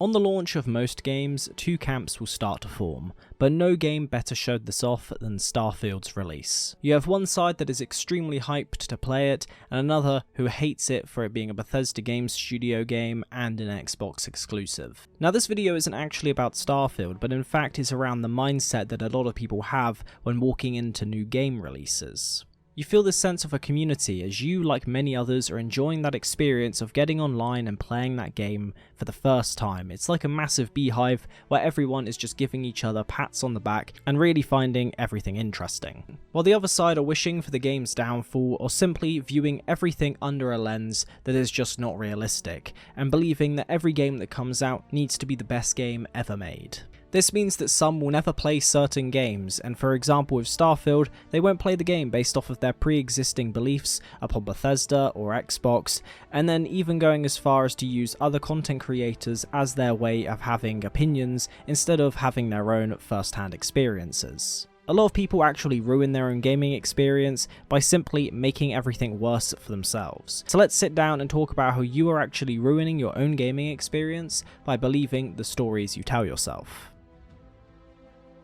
On the launch of most games, two camps will start to form, but no game better showed this off than Starfield's release. You have one side that is extremely hyped to play it, and another who hates it for it being a Bethesda Game Studio game and an Xbox exclusive. Now this video isn't actually about Starfield, but in fact is around the mindset that a lot of people have when walking into new game releases. You feel this sense of a community as you, like many others, are enjoying that experience of getting online and playing that game for the first time. It's like a massive beehive where everyone is just giving each other pats on the back and really finding everything interesting. While the other side are wishing for the game's downfall or simply viewing everything under a lens that is just not realistic and believing that every game that comes out needs to be the best game ever made. This means that some will never play certain games, and for example with Starfield, they won't play the game based off of their pre-existing beliefs upon Bethesda or Xbox, and then even going as far as to use other content creators as their way of having opinions instead of having their own first-hand experiences. A lot of people actually ruin their own gaming experience by simply making everything worse for themselves. So let's sit down and talk about how you are actually ruining your own gaming experience by believing the stories you tell yourself.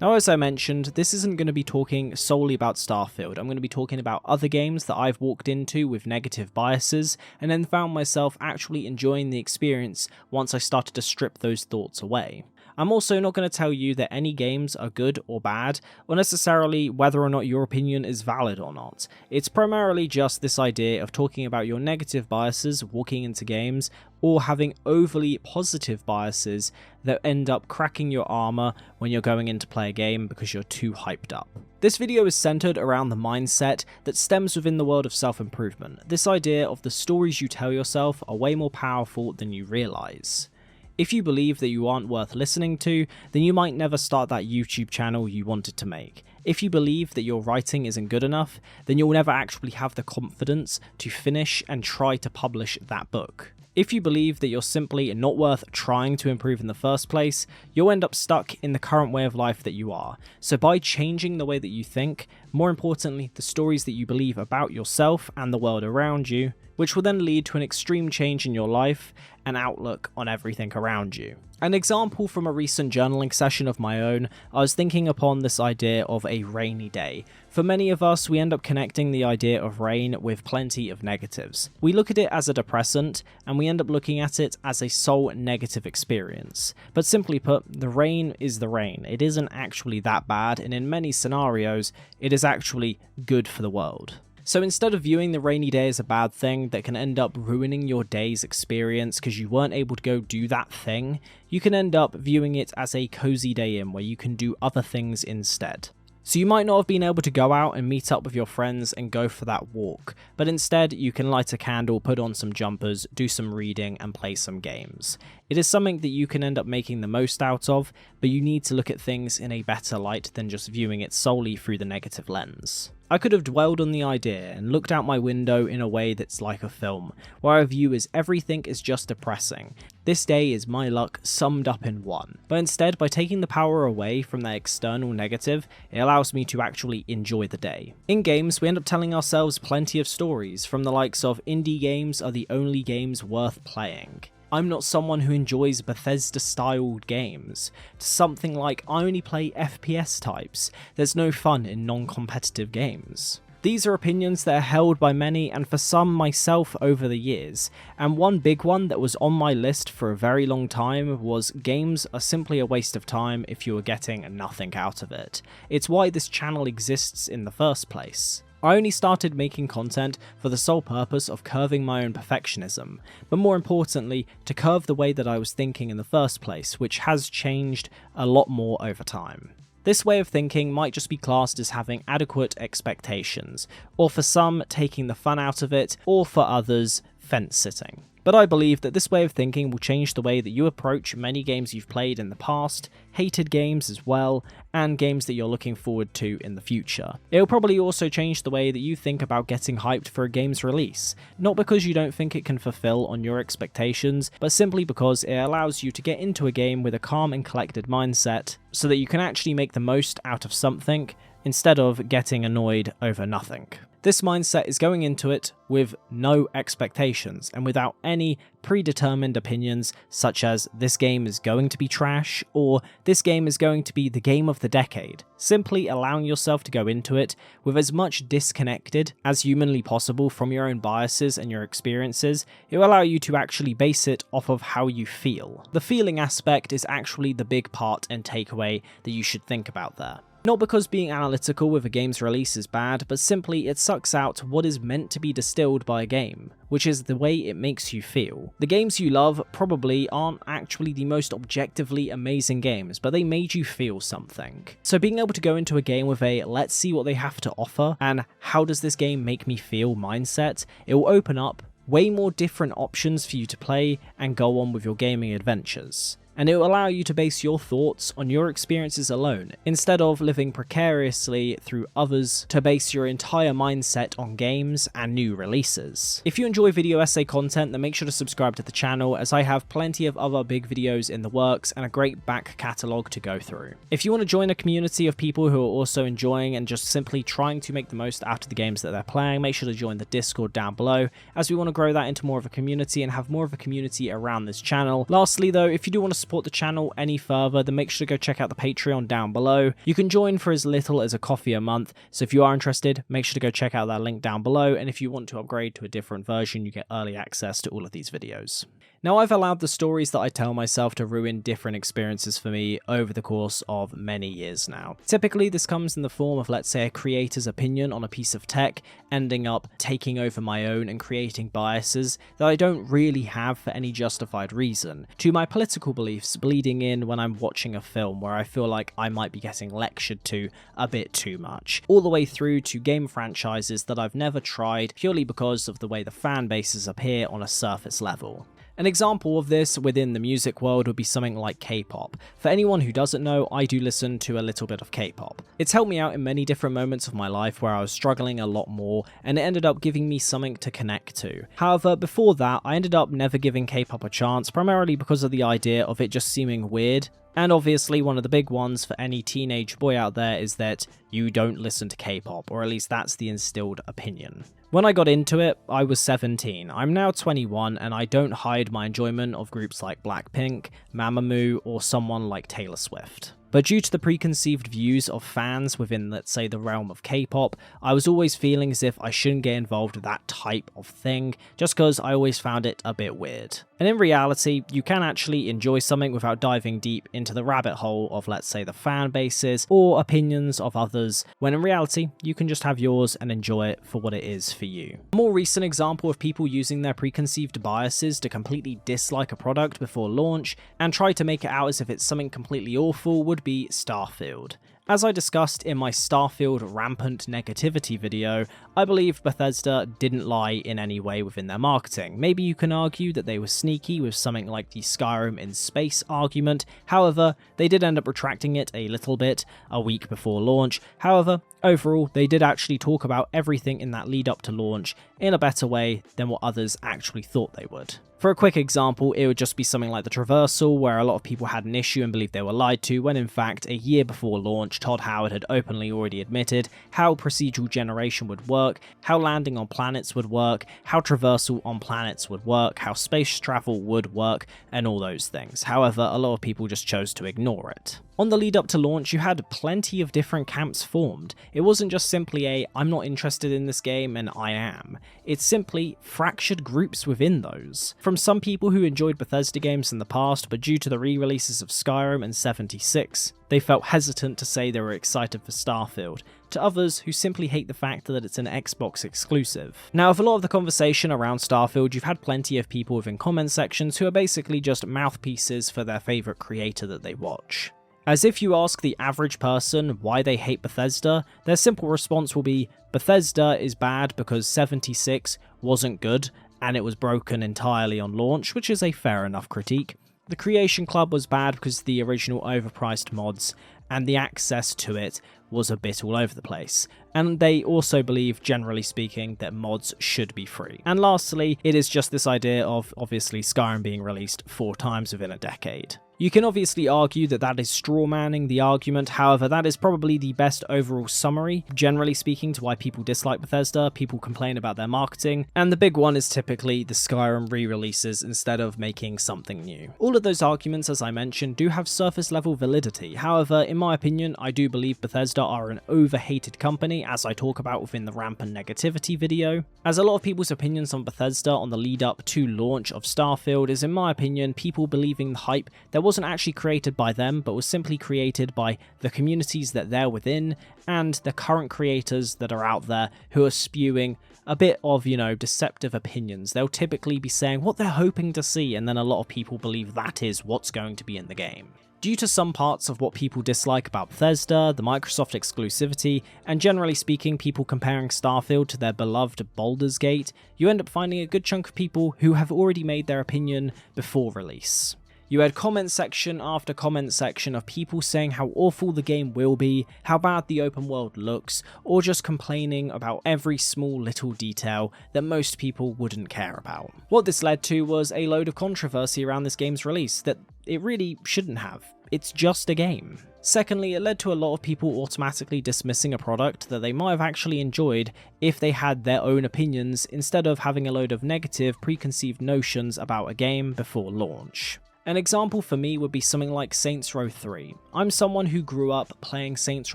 Now, as I mentioned, this isn't going to be talking solely about Starfield. I'm going to be talking about other games that I've walked into with negative biases and then found myself actually enjoying the experience once I started to strip those thoughts away. I'm also not going to tell you that any games are good or bad, or necessarily whether or not your opinion is valid or not. It's primarily just this idea of talking about your negative biases walking into games, or having overly positive biases that end up cracking your armor when you're going in to play a game because you're too hyped up. This video is centered around the mindset that stems within the world of self-improvement. This idea of the stories you tell yourself are way more powerful than you realize. If you believe that you aren't worth listening to, then you might never start that YouTube channel you wanted to make. If you believe that your writing isn't good enough, then you'll never actually have the confidence to finish and try to publish that book. If you believe that you're simply not worth trying to improve in the first place, you'll end up stuck in the current way of life that you are. So by changing the way that you think, more importantly, the stories that you believe about yourself and the world around you, which will then lead to an extreme change in your life and outlook on everything around you. An example from a recent journaling session of my own, I was thinking upon this idea of a rainy day. For many of us, we end up connecting the idea of rain with plenty of negatives. We look at it as a depressant, and we end up looking at it as a sole negative experience. But simply put, the rain is the rain. It isn't actually that bad, and in many scenarios, it is actually good for the world. So instead of viewing the rainy day as a bad thing that can end up ruining your day's experience because you weren't able to go do that thing, you can end up viewing it as a cozy day in where you can do other things instead. So you might not have been able to go out and meet up with your friends and go for that walk, but instead you can light a candle, put on some jumpers, do some reading and play some games. It is something that you can end up making the most out of, but you need to look at things in a better light than just viewing it solely through the negative lens. I could have dwelled on the idea and looked out my window in a way that's like a film, where I view as everything is just depressing. This day is my luck summed up in one. But instead, by taking the power away from that external negative, it allows me to actually enjoy the day. In games, we end up telling ourselves plenty of stories, from the likes of indie games are the only games worth playing. I'm not someone who enjoys Bethesda-styled games, to something like I only play FPS types, there's no fun in non-competitive games. These are opinions that are held by many and for some myself over the years, and one big one that was on my list for a very long time was games are simply a waste of time if you are getting nothing out of it. It's why this channel exists in the first place. I only started making content for the sole purpose of curving my own perfectionism, but more importantly, to curve the way that I was thinking in the first place, which has changed a lot more over time. This way of thinking might just be classed as having adequate expectations, or for some, taking the fun out of it, or for others, fence-sitting. But I believe that this way of thinking will change the way that you approach many games you've played in the past, hated games as well, and games that you're looking forward to in the future. It will probably also change the way that you think about getting hyped for a game's release, not because you don't think it can fulfill on your expectations, but simply because it allows you to get into a game with a calm and collected mindset, so that you can actually make the most out of something, instead of getting annoyed over nothing. This mindset is going into it with no expectations and without any predetermined opinions such as this game is going to be trash or this game is going to be the game of the decade. Simply allowing yourself to go into it with as much disconnected as humanly possible from your own biases and your experiences, it will allow you to actually base it off of how you feel. The feeling aspect is actually the big part and takeaway that you should think about there. Not because being analytical with a game's release is bad, but simply it sucks out what is meant to be distilled by a game, which is the way it makes you feel. The games you love probably aren't actually the most objectively amazing games, but they made you feel something. So being able to go into a game with a let's see what they have to offer and how does this game make me feel mindset, it will open up way more different options for you to play and go on with your gaming adventures. And it will allow you to base your thoughts on your experiences alone, instead of living precariously through others to base your entire mindset on games and new releases. If you enjoy video essay content, then make sure to subscribe to the channel, as I have plenty of other big videos in the works and a great back catalogue to go through. If you want to join a community of people who are also enjoying and just simply trying to make the most out of the games that they're playing, make sure to join the Discord down below, as we want to grow that into more of a community and have more of a community around this channel. Lastly though, if you do want to support the channel any further, then make sure to go check out the Patreon down below. You can join for as little as a coffee a month, so if you are interested, make sure to go check out that link down below, and if you want to upgrade to a different version, you get early access to all of these videos. Now, I've allowed the stories that I tell myself to ruin different experiences for me over the course of many years now. Typically, this comes in the form of, let's say, a creator's opinion on a piece of tech ending up taking over my own and creating biases that I don't really have for any justified reason, to my political beliefs bleeding in when I'm watching a film where I feel like I might be getting lectured to a bit too much, all the way through to game franchises that I've never tried purely because of the way the fan bases appear on a surface level. An example of this within the music world would be something like K-pop. For anyone who doesn't know, I do listen to a little bit of K-pop. It's helped me out in many different moments of my life where I was struggling a lot more, and it ended up giving me something to connect to. However, before that, I ended up never giving K-pop a chance, primarily because of the idea of it just seeming weird. And obviously one of the big ones for any teenage boy out there is that you don't listen to K-pop, or at least that's the instilled opinion. When I got into it, I was 17. I'm now 21, and I don't hide my enjoyment of groups like Blackpink, Mamamoo, or someone like Taylor Swift. But due to the preconceived views of fans within, let's say, the realm of K-pop, I was always feeling as if I shouldn't get involved with that type of thing, just because I always found it a bit weird. And in reality, you can actually enjoy something without diving deep into the rabbit hole of, let's say, the fan bases or opinions of others, when in reality, you can just have yours and enjoy it for what it is for you. A more recent example of people using their preconceived biases to completely dislike a product before launch and try to make it out as if it's something completely awful would be Starfield. As I discussed in my Starfield rampant negativity video, I believe Bethesda didn't lie in any way within their marketing. Maybe you can argue that they were sneaky with something like the Skyrim in space argument, however, they did end up retracting it a little bit a week before launch. However, overall, they did actually talk about everything in that lead up to launch in a better way than what others actually thought they would. For a quick example, it would just be something like the traversal, where a lot of people had an issue and believed they were lied to, when in fact, a year before launch, Todd Howard had openly already admitted how procedural generation would work, how landing on planets would work, how traversal on planets would work, how space travel would work, and all those things. However, a lot of people just chose to ignore it. On the lead up to launch, you had plenty of different camps formed. It wasn't just simply a, I'm not interested in this game and I am. It's simply fractured groups within those. From some people who enjoyed Bethesda games in the past, but due to the re-releases of Skyrim and 76, they felt hesitant to say they were excited for Starfield, to others who simply hate the fact that it's an Xbox exclusive. Now, with a lot of the conversation around Starfield, you've had plenty of people within comment sections who are basically just mouthpieces for their favourite creator that they watch. As if you ask the average person why they hate Bethesda, their simple response will be, Bethesda is bad because 76 wasn't good and it was broken entirely on launch, which is a fair enough critique. The Creation Club was bad because the original overpriced mods and the access to it was a bit all over the place. And they also believe, generally speaking, that mods should be free. And lastly, it is just this idea of obviously Skyrim being released 4 times within a decade. You can obviously argue that that is straw-manning the argument, however that is probably the best overall summary, generally speaking, to why people dislike Bethesda, people complain about their marketing, and the big one is typically the Skyrim re-releases instead of making something new. All of those arguments, as I mentioned, do have surface level validity, however in my opinion I do believe Bethesda are an over-hated company, as I talk about within the rampant negativity video, as a lot of people's opinions on Bethesda on the lead up to launch of Starfield is in my opinion people believing the hype that wasn't actually created by them, but was simply created by the communities that they're within and the current creators that are out there who are spewing a bit of, deceptive opinions. They'll typically be saying what they're hoping to see, and then a lot of people believe that is what's going to be in the game. Due to some parts of what people dislike about Bethesda, the Microsoft exclusivity, and generally speaking people comparing Starfield to their beloved Baldur's Gate, you end up finding a good chunk of people who have already made their opinion before release. You had comment section after comment section of people saying how awful the game will be, how bad the open world looks, or just complaining about every small little detail that most people wouldn't care about. What this led to was a load of controversy around this game's release that it really shouldn't have. It's just a game. Secondly, it led to a lot of people automatically dismissing a product that they might have actually enjoyed if they had their own opinions instead of having a load of negative preconceived notions about a game before launch. An example for me would be something like Saints Row 3. I'm someone who grew up playing Saints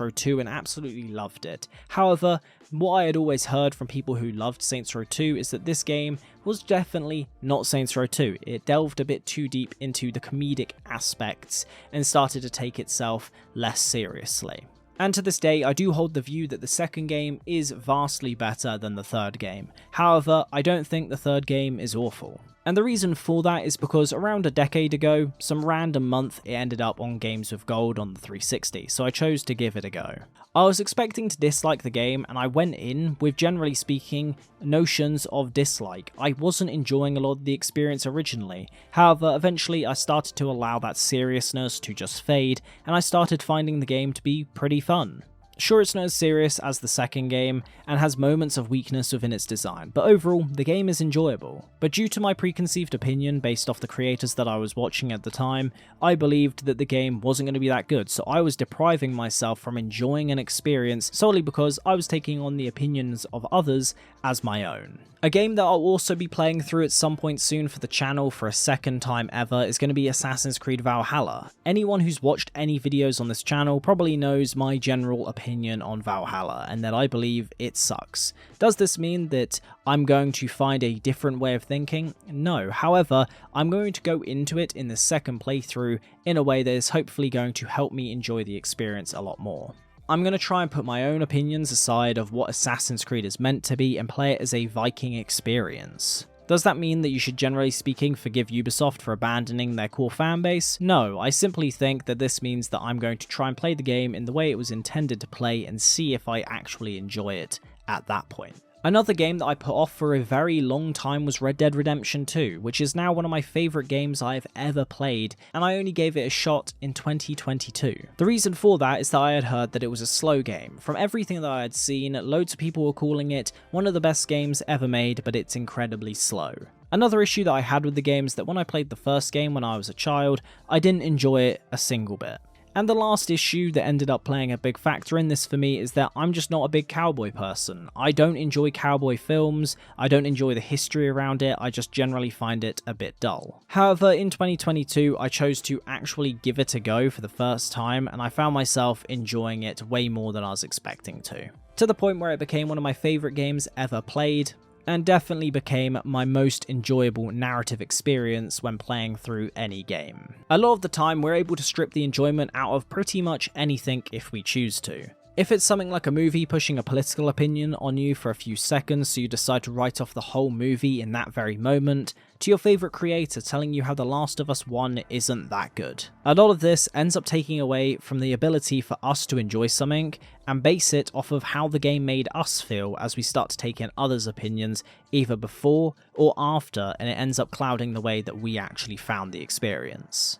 Row 2 and absolutely loved it. However, what I had always heard from people who loved Saints Row 2 is that this game was definitely not Saints Row 2. It delved a bit too deep into the comedic aspects and started to take itself less seriously. And to this day, I do hold the view that the second game is vastly better than the third game. However, I don't think the third game is awful. And the reason for that is because around a decade ago, some random month it ended up on Games with Gold on the 360, so I chose to give it a go. I was expecting to dislike the game and I went in with, generally speaking, notions of dislike. I wasn't enjoying a lot of the experience originally, however eventually I started to allow that seriousness to just fade and I started finding the game to be pretty fun. Sure, it's not as serious as the second game, and has moments of weakness within its design, but overall, the game is enjoyable. But due to my preconceived opinion based off the creators that I was watching at the time, I believed that the game wasn't going to be that good, so I was depriving myself from enjoying an experience solely because I was taking on the opinions of others as my own. A game that I'll also be playing through at some point soon for the channel for a second time ever is going to be Assassin's Creed Valhalla. Anyone who's watched any videos on this channel probably knows my general opinion on Valhalla and that I believe it sucks. Does this mean that I'm going to find a different way of thinking? No, however, I'm going to go into it in the second playthrough in a way that is hopefully going to help me enjoy the experience a lot more. I'm going to try and put my own opinions aside of what Assassin's Creed is meant to be and play it as a Viking experience. Does that mean that you should, generally speaking, forgive Ubisoft for abandoning their core fanbase? No, I simply think that this means that I'm going to try and play the game in the way it was intended to play and see if I actually enjoy it at that point. Another game that I put off for a very long time was Red Dead Redemption 2, which is now one of my favourite games I've ever played, and I only gave it a shot in 2022. The reason for that is that I had heard that it was a slow game. From everything that I had seen, loads of people were calling it one of the best games ever made, but it's incredibly slow. Another issue that I had with the game is that when I played the first game when I was a child, I didn't enjoy it a single bit. And the last issue that ended up playing a big factor in this for me is that I'm just not a big cowboy person. I don't enjoy cowboy films, I don't enjoy the history around it, I just generally find it a bit dull. However, in 2022, I chose to actually give it a go for the first time, and I found myself enjoying it way more than I was expecting to the point where it became one of my favourite games ever played, and definitely became my most enjoyable narrative experience when playing through any game. A lot of the time, we're able to strip the enjoyment out of pretty much anything if we choose to. If it's something like a movie pushing a political opinion on you for a few seconds so you decide to write off the whole movie in that very moment, to your favourite creator telling you how The Last of Us 1 isn't that good. A lot of this ends up taking away from the ability for us to enjoy something and base it off of how the game made us feel as we start to take in others' opinions either before or after, and it ends up clouding the way that we actually found the experience.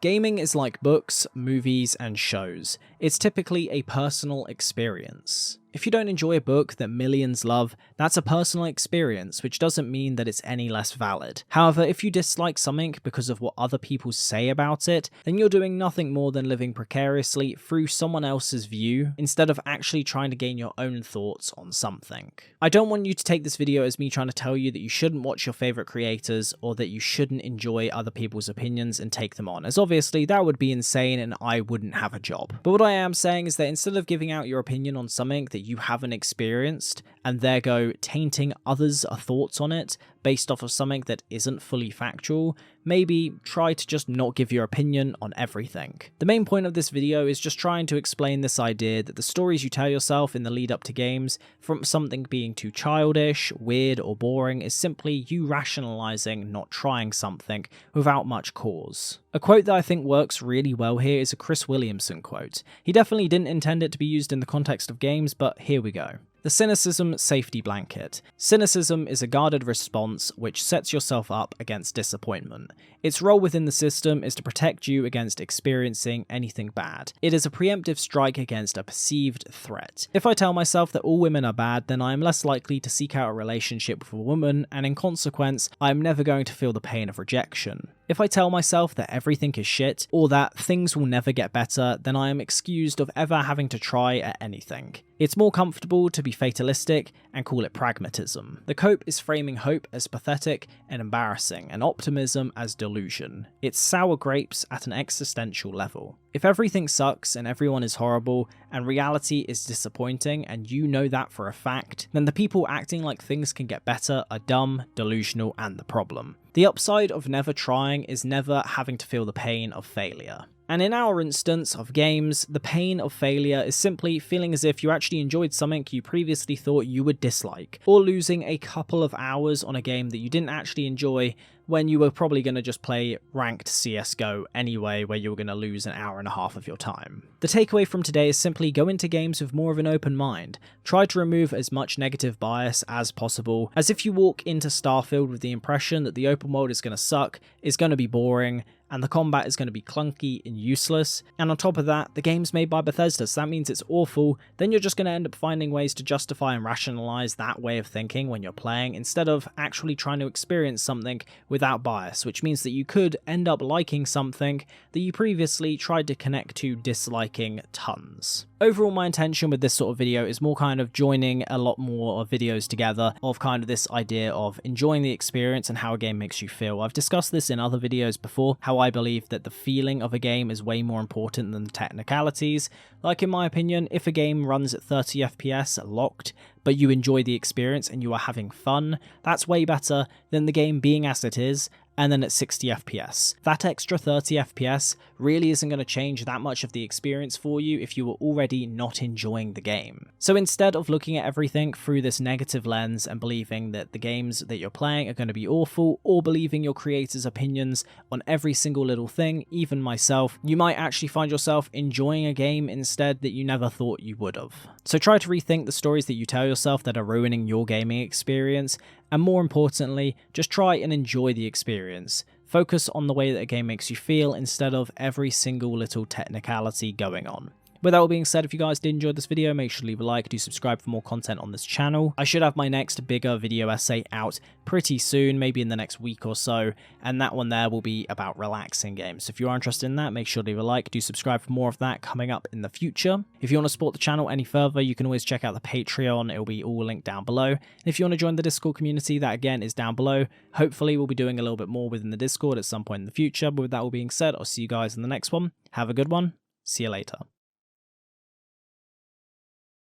Gaming is like books, movies, and shows. It's typically a personal experience. If you don't enjoy a book that millions love, that's a personal experience, which doesn't mean that it's any less valid. However, if you dislike something because of what other people say about it, then you're doing nothing more than living precariously through someone else's view, instead of actually trying to gain your own thoughts on something. I don't want you to take this video as me trying to tell you that you shouldn't watch your favorite creators, or that you shouldn't enjoy other people's opinions and take them on, as obviously that would be insane and I wouldn't have a job. But what I am saying is that instead of giving out your opinion on something that you haven't experienced, and there go tainting others' thoughts on it based off of something that isn't fully factual, maybe try to just not give your opinion on everything. The main point of this video is just trying to explain this idea that the stories you tell yourself in the lead up to games, from something being too childish, weird, or boring, is simply you rationalizing not trying something without much cause. A quote that I think works really well here is a Chris Williamson quote. He definitely didn't intend it to be used in the context of games, but here we go. The cynicism safety blanket. Cynicism is a guarded response which sets yourself up against disappointment. Its role within the system is to protect you against experiencing anything bad. It is a preemptive strike against a perceived threat. If I tell myself that all women are bad, then I am less likely to seek out a relationship with a woman, and in consequence, I am never going to feel the pain of rejection. If I tell myself that everything is shit, or that things will never get better, then I am excused of ever having to try at anything. It's more comfortable to be fatalistic and call it pragmatism. The cope is framing hope as pathetic and embarrassing, and optimism as delusion. It's sour grapes at an existential level. If everything sucks and everyone is horrible, and reality is disappointing, and you know that for a fact, then the people acting like things can get better are dumb, delusional, and the problem. The upside of never trying is never having to feel the pain of failure. And in our instance of games, the pain of failure is simply feeling as if you actually enjoyed something you previously thought you would dislike, or losing a couple of hours on a game that you didn't actually enjoy when you were probably going to just play ranked CSGO anyway, where you were going to lose an hour and a half of your time. The takeaway from today is simply go into games with more of an open mind. Try to remove as much negative bias as possible, as if you walk into Starfield with the impression that the open world is going to suck, is going to be boring, and the combat is going to be clunky and useless, and on top of that, the game's made by Bethesda, so that means it's awful, then you're just going to end up finding ways to justify and rationalize that way of thinking when you're playing, instead of actually trying to experience something without bias, which means that you could end up liking something that you previously tried to connect to disliking tons. Overall, my intention with this sort of video is more kind of joining a lot more of videos together of kind of this idea of enjoying the experience and how a game makes you feel. I've discussed this in other videos before, how I believe that the feeling of a game is way more important than the technicalities. Like, in my opinion, if a game runs at 30 FPS locked, but you enjoy the experience and you are having fun, that's way better than the game being as it is, and then at 60 FPS. That extra 30 FPS really isn't going to change that much of the experience for you if you were already not enjoying the game. So instead of looking at everything through this negative lens and believing that the games that you're playing are going to be awful, or believing your creator's opinions on every single little thing, even myself, you might actually find yourself enjoying a game instead that you never thought you would have. So try to rethink the stories that you tell yourself that are ruining your gaming experience, and more importantly, just try and enjoy the experience. Focus on the way that a game makes you feel instead of every single little technicality going on. With that all being said, if you guys did enjoy this video, make sure to leave a like, do subscribe for more content on this channel. I should have my next bigger video essay out pretty soon, maybe in the next week or so, and that one there will be about relaxing games. So if you are interested in that, make sure to leave a like, do subscribe for more of that coming up in the future. If you want to support the channel any further, you can always check out the Patreon, it will be all linked down below. And if you want to join the Discord community, that again is down below. Hopefully we'll be doing a little bit more within the Discord at some point in the future, but with that all being said, I'll see you guys in the next one. Have a good one, see you later.